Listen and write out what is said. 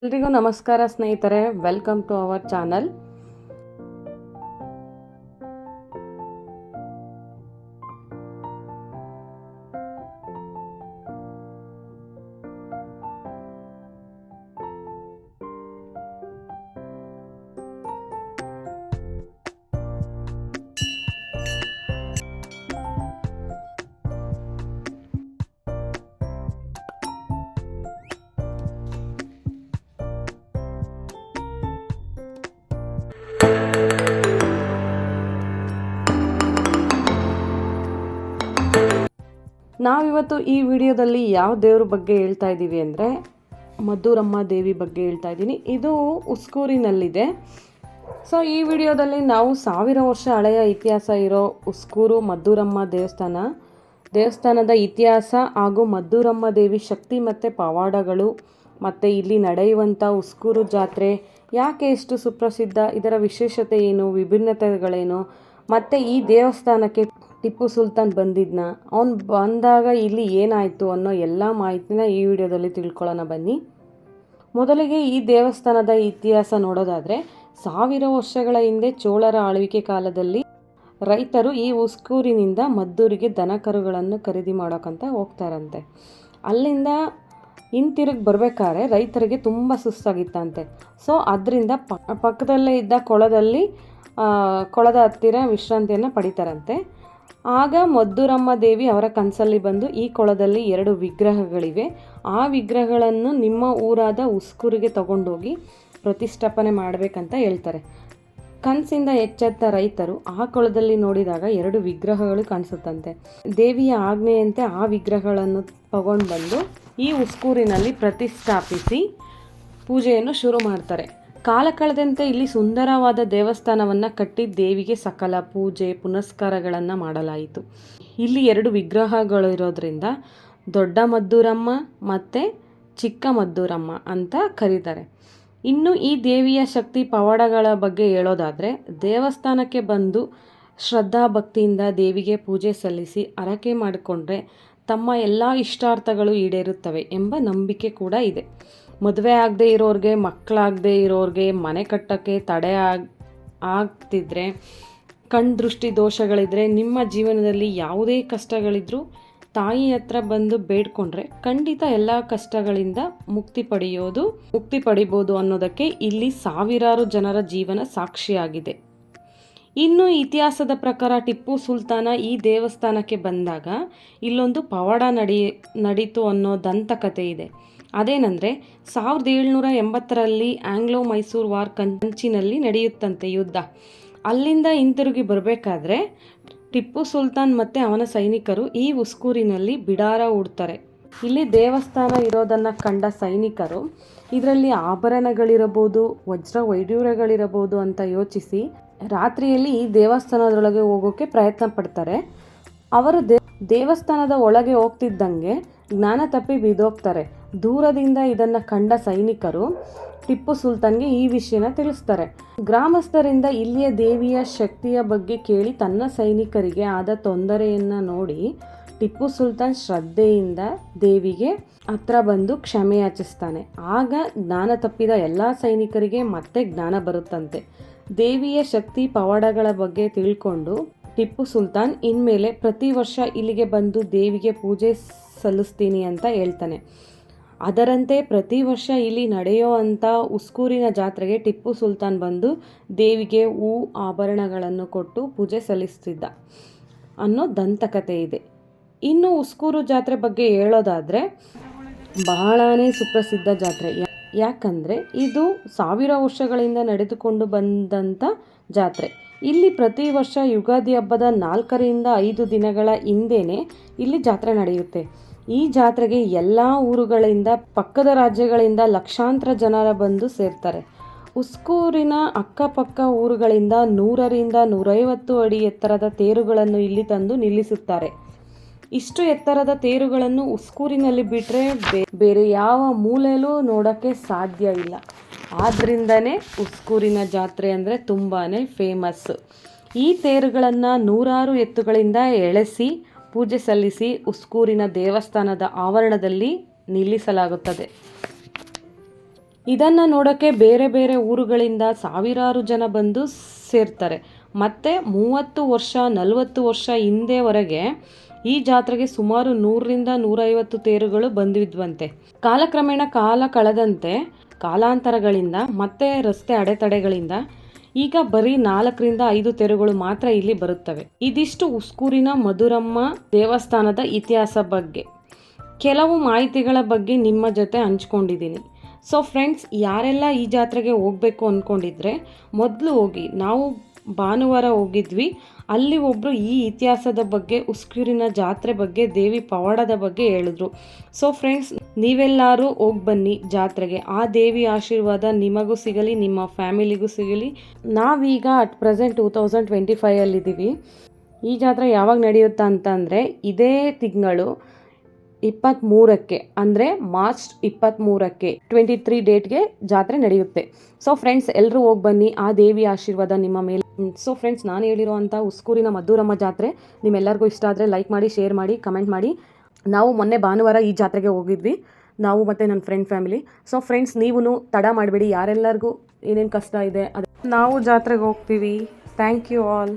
ಎಲ್ರಿಗೂ ನಮಸ್ಕಾರ ಸ್ನೇಹಿತರೆ, ವೆಲ್ಕಮ್ ಟು ಅವರ್ ಚಾನಲ್. ನಾವಿವತ್ತು ಈ ವಿಡಿಯೋದಲ್ಲಿ ಯಾವ ದೇವ್ರ ಬಗ್ಗೆ ಹೇಳ್ತಾ ಇದ್ದೀವಿ ಅಂದರೆ ಮದ್ದೂರಮ್ಮ ದೇವಿ ಬಗ್ಗೆ ಹೇಳ್ತಾ ಇದ್ದೀನಿ. ಇದು ಉಸ್ಕೂರಿನಲ್ಲಿದೆ. ಸೊ ಈ ವಿಡಿಯೋದಲ್ಲಿ ನಾವು 1000 ವರ್ಷ ಹಳೆಯ ಇತಿಹಾಸ ಇರೋ ಉಸ್ಕೂರು ಮದ್ದೂರಮ್ಮ ದೇವಸ್ಥಾನದ ಇತಿಹಾಸ ಹಾಗೂ ಮದ್ದೂರಮ್ಮ ದೇವಿ ಶಕ್ತಿ ಮತ್ತು ಪವಾಡಗಳು, ಮತ್ತು ಇಲ್ಲಿ ನಡೆಯುವಂಥ ಉಸ್ಕೂರು ಜಾತ್ರೆ ಯಾಕೆ ಎಷ್ಟು ಸುಪ್ರಸಿದ್ಧ, ಇದರ ವಿಶೇಷತೆ ಏನು, ವಿಭಿನ್ನತೆಗಳೇನು, ಮತ್ತು ಈ ದೇವಸ್ಥಾನಕ್ಕೆ ಟಿಪ್ಪು ಸುಲ್ತಾನ್ ಬಂದಿದ್ನ, ಅವನು ಬಂದಾಗ ಇಲ್ಲಿ ಏನಾಯಿತು ಅನ್ನೋ ಎಲ್ಲ ಮಾಹಿತಿನ ಈ ವಿಡಿಯೋದಲ್ಲಿ ತಿಳ್ಕೊಳ್ಳೋಣ ಬನ್ನಿ. ಮೊದಲಿಗೆ ಈ ದೇವಸ್ಥಾನದ ಇತಿಹಾಸ ನೋಡೋದಾದರೆ 1000 ವರ್ಷಗಳ ಹಿಂದೆ ಚೋಳರ ಆಳ್ವಿಕೆ ಕಾಲದಲ್ಲಿ ರೈತರು ಈ ಉಸ್ಕೂರಿನಿಂದ ಮದ್ದೂರಿಗೆ ದನಕರುಗಳನ್ನು ಖರೀದಿ ಮಾಡೋಕ್ಕಂತ ಹೋಗ್ತಾರಂತೆ. ಅಲ್ಲಿಂದ ಹಿಂತಿರುಗಿ ಬರಬೇಕಾದ್ರೆ ರೈತರಿಗೆ ತುಂಬ ಸುಸ್ತಾಗಿತ್ತಂತೆ. ಸೊ ಅದರಿಂದ ಪಕ್ಕದಲ್ಲೇ ಇದ್ದ ಕೊಳದ ಹತ್ತಿರ ವಿಶ್ರಾಂತಿಯನ್ನು ಪಡಿತಾರಂತೆ. ಆಗ ಮದ್ದೂರಮ್ಮ ದೇವಿ ಅವರ ಕನಸಲ್ಲಿ ಬಂದು, ಈ ಕೊಳದಲ್ಲಿ 2 ವಿಗ್ರಹಗಳಿವೆ, ಆ ವಿಗ್ರಹಗಳನ್ನು ನಿಮ್ಮ ಊರಾದ ಉಸ್ಕೂರಿಗೆ ತಗೊಂಡೋಗಿ ಪ್ರತಿಷ್ಠಾಪನೆ ಮಾಡಬೇಕಂತ ಹೇಳ್ತಾರೆ. ಕನಸಿಂದ ಎಚ್ಚೆತ್ತ ರೈತರು ಆ ಕೊಳದಲ್ಲಿ ನೋಡಿದಾಗ 2 ವಿಗ್ರಹಗಳು ಕಾಣಿಸುತ್ತಂತೆ. ದೇವಿಯ ಆಜ್ಞೆಯಂತೆ ಆ ವಿಗ್ರಹಗಳನ್ನು ತಗೊಂಡು ಬಂದು ಈ ಉಸ್ಕೂರಿನಲ್ಲಿ ಪ್ರತಿಷ್ಠಾಪಿಸಿ ಪೂಜೆಯನ್ನು ಶುರು ಮಾಡ್ತಾರೆ. ಕಾಲ ಕಳೆದಂತೆ ಇಲ್ಲಿ ಸುಂದರವಾದ ದೇವಸ್ಥಾನವನ್ನು ಕಟ್ಟಿ ದೇವಿಗೆ ಸಕಲ ಪೂಜೆ ಪುನಸ್ಕಾರಗಳನ್ನು ಮಾಡಲಾಯಿತು. ಇಲ್ಲಿ 2 ವಿಗ್ರಹಗಳಿರೋದ್ರಿಂದ ದೊಡ್ಡ ಮದ್ದೂರಮ್ಮ ಮತ್ತು ಚಿಕ್ಕ ಮದ್ದೂರಮ್ಮ ಅಂತ ಕರೀತಾರೆ. ಇನ್ನು ಈ ದೇವಿಯ ಶಕ್ತಿ ಪವಾಡಗಳ ಬಗ್ಗೆ ಹೇಳೋದಾದರೆ, ದೇವಸ್ಥಾನಕ್ಕೆ ಬಂದು ಶ್ರದ್ಧಾ ಭಕ್ತಿಯಿಂದ ದೇವಿಗೆ ಪೂಜೆ ಸಲ್ಲಿಸಿ ಹರಕೆ ಮಾಡಿಕೊಂಡ್ರೆ ತಮ್ಮ ಎಲ್ಲ ಇಷ್ಟಾರ್ಥಗಳು ಈಡೇರುತ್ತವೆ ಎಂಬ ನಂಬಿಕೆ ಕೂಡ ಇದೆ. ಮದುವೆ ಆಗದೆ ಇರೋರಿಗೆ, ಮಕ್ಕಳಾಗದೆ ಇರೋರಿಗೆ, ಮನೆ ಕಟ್ಟೋಕ್ಕೆ ತಡೆ ಆಗ್ತಿದ್ರೆ, ಕಣ್ದೃಷ್ಟಿ ದೋಷಗಳಿದ್ರೆ, ನಿಮ್ಮ ಜೀವನದಲ್ಲಿ ಯಾವುದೇ ಕಷ್ಟಗಳಿದ್ರೂ ತಾಯಿ ಹತ್ರ ಬಂದು ಬೇಡ್ಕೊಂಡ್ರೆ ಖಂಡಿತ ಎಲ್ಲ ಕಷ್ಟಗಳಿಂದ ಮುಕ್ತಿ ಪಡಿಬೋದು ಅನ್ನೋದಕ್ಕೆ ಇಲ್ಲಿ ಸಾವಿರಾರು ಜನರ ಜೀವನ ಸಾಕ್ಷಿಯಾಗಿದೆ. ಇನ್ನು ಇತಿಹಾಸದ ಪ್ರಕಾರ ಟಿಪ್ಪು ಸುಲ್ತಾನ ಈ ದೇವಸ್ಥಾನಕ್ಕೆ ಬಂದಾಗ ಇಲ್ಲೊಂದು ಪವಾಡ ನಡೀತು ಅನ್ನೋ ದಂತಕಥೆ ಇದೆ. ಅದೇನೆಂದರೆ 1780ರಲ್ಲಿ ಆಂಗ್ಲೋ ಮೈಸೂರು ವಾರ್ ಕಂಚಿನಲ್ಲಿ ನಡೆಯುತ್ತಂತೆ ಯುದ್ಧ. ಅಲ್ಲಿಂದ ಹಿಂತಿರುಗಿ ಬರಬೇಕಾದ್ರೆ ಟಿಪ್ಪು ಸುಲ್ತಾನ್ ಮತ್ತು ಅವನ ಸೈನಿಕರು ಈ ಉಸ್ಕೂರಿನಲ್ಲಿ ಬಿಡಾರ ಹೂಡ್ತಾರೆ. ಇಲ್ಲಿ ದೇವಸ್ಥಾನ ಇರೋದನ್ನು ಕಂಡ ಸೈನಿಕರು ಇದರಲ್ಲಿ ಆಭರಣಗಳಿರಬಹುದು, ವಜ್ರ ವೈಡೂರ್ಯಗಳಿರಬಹುದು ಅಂತ ಯೋಚಿಸಿ ರಾತ್ರಿಯಲ್ಲಿ ಈ ದೇವಸ್ಥಾನದೊಳಗೆ ಹೋಗೋಕ್ಕೆ ಪ್ರಯತ್ನ ಪಡ್ತಾರೆ. ಅವರು ದೇವಸ್ಥಾನದ ಒಳಗೆ ಹೋಗ್ತಿದ್ದಂಗೆ ಜ್ಞಾನ ತಪ್ಪಿ ಬಿದ್ದೋಗ್ತಾರೆ. ದೂರದಿಂದ ಇದನ್ನು ಕಂಡ ಸೈನಿಕರು ಟಿಪ್ಪು ಸುಲ್ತಾನ್ಗೆ ಈ ವಿಷಯನ ತಿಳಿಸ್ತಾರೆ. ಗ್ರಾಮಸ್ಥರಿಂದ ಇಲ್ಲಿಯ ದೇವಿಯ ಶಕ್ತಿಯ ಬಗ್ಗೆ ಕೇಳಿ ತನ್ನ ಸೈನಿಕರಿಗೆ ಆದ ತೊಂದರೆಯನ್ನು ನೋಡಿ ಟಿಪ್ಪು ಸುಲ್ತಾನ್ ಶ್ರದ್ಧೆಯಿಂದ ದೇವಿಗೆ ಹತ್ರ ಬಂದು ಕ್ಷಮೆ ಯಾಚಿಸ್ತಾನೆ. ಆಗ ಜ್ಞಾನ ತಪ್ಪಿದ ಎಲ್ಲ ಸೈನಿಕರಿಗೆ ಮತ್ತೆ ಜ್ಞಾನ ಬರುತ್ತಂತೆ. ದೇವಿಯ ಶಕ್ತಿ ಪವಾಡಗಳ ಬಗ್ಗೆ ತಿಳ್ಕೊಂಡು ಟಿಪ್ಪು ಸುಲ್ತಾನ್ ಇನ್ಮೇಲೆ ಪ್ರತಿ ವರ್ಷ ಇಲ್ಲಿಗೆ ಬಂದು ದೇವಿಗೆ ಪೂಜೆ ಸಲ್ಲಿಸ್ತೀನಿ ಅಂತ ಹೇಳ್ತಾನೆ. ಅದರಂತೆ ಪ್ರತಿ ವರ್ಷ ಇಲ್ಲಿ ನಡೆಯೋ ಅಂಥ ಉಸ್ಕೂರಿನ ಜಾತ್ರೆಗೆ ಟಿಪ್ಪು ಸುಲ್ತಾನ್ ಬಂದು ದೇವಿಗೆ ಆಭರಣಗಳನ್ನು ಕೊಟ್ಟು ಪೂಜೆ ಸಲ್ಲಿಸ್ತಿದ್ದ ಅನ್ನೋ ದಂತಕಥೆ ಇದೆ. ಇನ್ನು ಉಸ್ಕೂರು ಜಾತ್ರೆ ಬಗ್ಗೆ ಹೇಳೋದಾದರೆ ಬಹಳನೇ ಸುಪ್ರಸಿದ್ಧ ಜಾತ್ರೆ. ಯಾಕಂದರೆ ಇದು 1000 ವರ್ಷಗಳಿಂದ ನಡೆದುಕೊಂಡು ಬಂದಂಥ ಜಾತ್ರೆ. ಇಲ್ಲಿ ಪ್ರತಿ ವರ್ಷ ಯುಗಾದಿ ಹಬ್ಬದ 4ರಿಂದ 5 ದಿನಗಳ ಹಿಂದೆಯೇ ಇಲ್ಲಿ ಜಾತ್ರೆ ನಡೆಯುತ್ತೆ. ಈ ಜಾತ್ರೆಗೆ ಎಲ್ಲ ಊರುಗಳಿಂದ, ಪಕ್ಕದ ರಾಜ್ಯಗಳಿಂದ ಲಕ್ಷಾಂತರ ಜನರ ಬಂದು ಸೇರ್ತಾರೆ. ಉಸ್ಕೂರಿನ ಅಕ್ಕಪಕ್ಕ ಊರುಗಳಿಂದ 100ರಿಂದ 150 ಅಡಿ ಎತ್ತರದ ತೇರುಗಳನ್ನು ಇಲ್ಲಿ ತಂದು ನಿಲ್ಲಿಸುತ್ತಾರೆ. ಇಷ್ಟು ಎತ್ತರದ ತೇರುಗಳನ್ನು ಉಸ್ಕೂರಿನಲ್ಲಿ ಬಿಟ್ಟರೆ ಬೇರೆ ಯಾವ ಮೂಲೆಯಲ್ಲೂ ನೋಡೋಕ್ಕೆ ಸಾಧ್ಯ ಇಲ್ಲ. ಆದ್ದರಿಂದನೇ ಉಸ್ಕೂರಿನ ಜಾತ್ರೆ ಅಂದರೆ ತುಂಬಾ ಫೇಮಸ್. ಈ ತೇರುಗಳನ್ನು 100 ಎತ್ತುಗಳಿಂದ ಎಳೆಸಿ ಪೂಜೆ ಸಲ್ಲಿಸಿ ಉಸ್ಕೂರಿನ ದೇವಸ್ಥಾನದ ಆವರಣದಲ್ಲಿ ನಿಲ್ಲಿಸಲಾಗುತ್ತದೆ. ಇದನ್ನು ನೋಡೋಕ್ಕೆ ಬೇರೆ ಬೇರೆ ಊರುಗಳಿಂದ ಸಾವಿರಾರು ಜನ ಬಂದು ಸೇರ್ತಾರೆ. ಮತ್ತು 30 ವರ್ಷ 40 ವರ್ಷ ಹಿಂದೆವರೆಗೆ ಈ ಜಾತ್ರೆಗೆ ಸುಮಾರು 100ರಿಂದ 150 ತೇರುಗಳು ಬಂದಿದ್ವಂತೆ. ಕಾಲಕ್ರಮೇಣ ಕಾಲ ಕಳೆದಂತೆ ಕಾಲಾಂತರಗಳಿಂದ ಮತ್ತು ರಸ್ತೆ ಅಡೆತಡೆಗಳಿಂದ ಈಗ ಬರೀ 4ರಿಂದ 5 ತೇರುಗಳು ಮಾತ್ರ ಇಲ್ಲಿ ಬರುತ್ತವೆ. ಇದಿಷ್ಟು ಉಸ್ಕೂರಿನ ಮಧುರಮ್ಮ ದೇವಸ್ಥಾನದ ಇತಿಹಾಸ ಬಗ್ಗೆ ಕೆಲವು ಮಾಹಿತಿಗಳ ಬಗ್ಗೆ ನಿಮ್ಮ ಜೊತೆ ಹಂಚ್ಕೊಂಡಿದ್ದೀನಿ. ಸೊ ಫ್ರೆಂಡ್ಸ್, ಯಾರೆಲ್ಲ ಈ ಜಾತ್ರೆಗೆ ಹೋಗಬೇಕು ಅಂದ್ಕೊಂಡಿದ್ರೆ ಮೊದಲು ಹೋಗಿ. ನಾವು ಭಾನುವಾರ ಹೋಗಿದ್ವಿ. ಅಲ್ಲಿ ಒಬ್ಬರು ಈ ಇತಿಹಾಸದ ಬಗ್ಗೆ, ಉಸ್ಕೂರಿನ ಜಾತ್ರೆ ಬಗ್ಗೆ, ದೇವಿ ಪವಾಡದ ಬಗ್ಗೆ ಹೇಳಿದ್ರು. ಸೊ ಫ್ರೆಂಡ್ಸ್, ನೀವೆಲ್ಲರೂ ಹೋಗಿ ಬನ್ನಿ ಜಾತ್ರೆಗೆ. ಆ ದೇವಿ ಆಶೀರ್ವಾದ ನಿಮಗೂ ಸಿಗಲಿ, ನಿಮ್ಮ ಫ್ಯಾಮಿಲಿಗೂ ಸಿಗಲಿ. ನಾವೀಗ ಅಟ್ ಪ್ರೆಸೆಂಟ್ 2025 ಈ ಜಾತ್ರೆ ಯಾವಾಗ ನಡೆಯುತ್ತಾ ಅಂತಂದರೆ ಇದೇ ತಿಂಗಳು 23ಕ್ಕೆ ಅಂದರೆ ಮಾರ್ಚ್ 23ಕ್ಕೆ 23 ಡೇಟ್ಗೆ ಜಾತ್ರೆ ನಡೆಯುತ್ತೆ. ಸೊ ಫ್ರೆಂಡ್ಸ್, ಎಲ್ಲರೂ ಹೋಗಿ ಬನ್ನಿ. ಆ ದೇವಿ ಆಶೀರ್ವಾದ ನಿಮ್ಮ ಮೇಲೆ. ಸೊ ಫ್ರೆಂಡ್ಸ್, ನಾನು ಹೇಳಿರುವಂಥ ಉಸ್ಕೂರಿನ ಮಧುರಮ್ಮ ಜಾತ್ರೆ ನಿಮ್ಮೆಲ್ಲರಿಗೂ ಇಷ್ಟ ಆದರೆ ಲೈಕ್ ಮಾಡಿ, ಶೇರ್ ಮಾಡಿ, ಕಮೆಂಟ್ ಮಾಡಿ. ನಾವು ಮೊನ್ನೆ ಭಾನುವಾರ ಈ ಜಾತ್ರೆಗೆ ಹೋಗಿದ್ವಿ, ನಾವು ಮತ್ತು ನನ್ನ ಫ್ಯಾಮಿಲಿ. ಸೊ ಫ್ರೆಂಡ್ಸ್, ನೀವು ತಡ ಮಾಡಬೇಡಿ. ಯಾರೆಲ್ಲರಿಗೂ ಏನೇನು ಕಷ್ಟ ಇದೆ ನಾವು ಜಾತ್ರೆಗೆ ಹೋಗ್ತೀವಿ. Thank you all.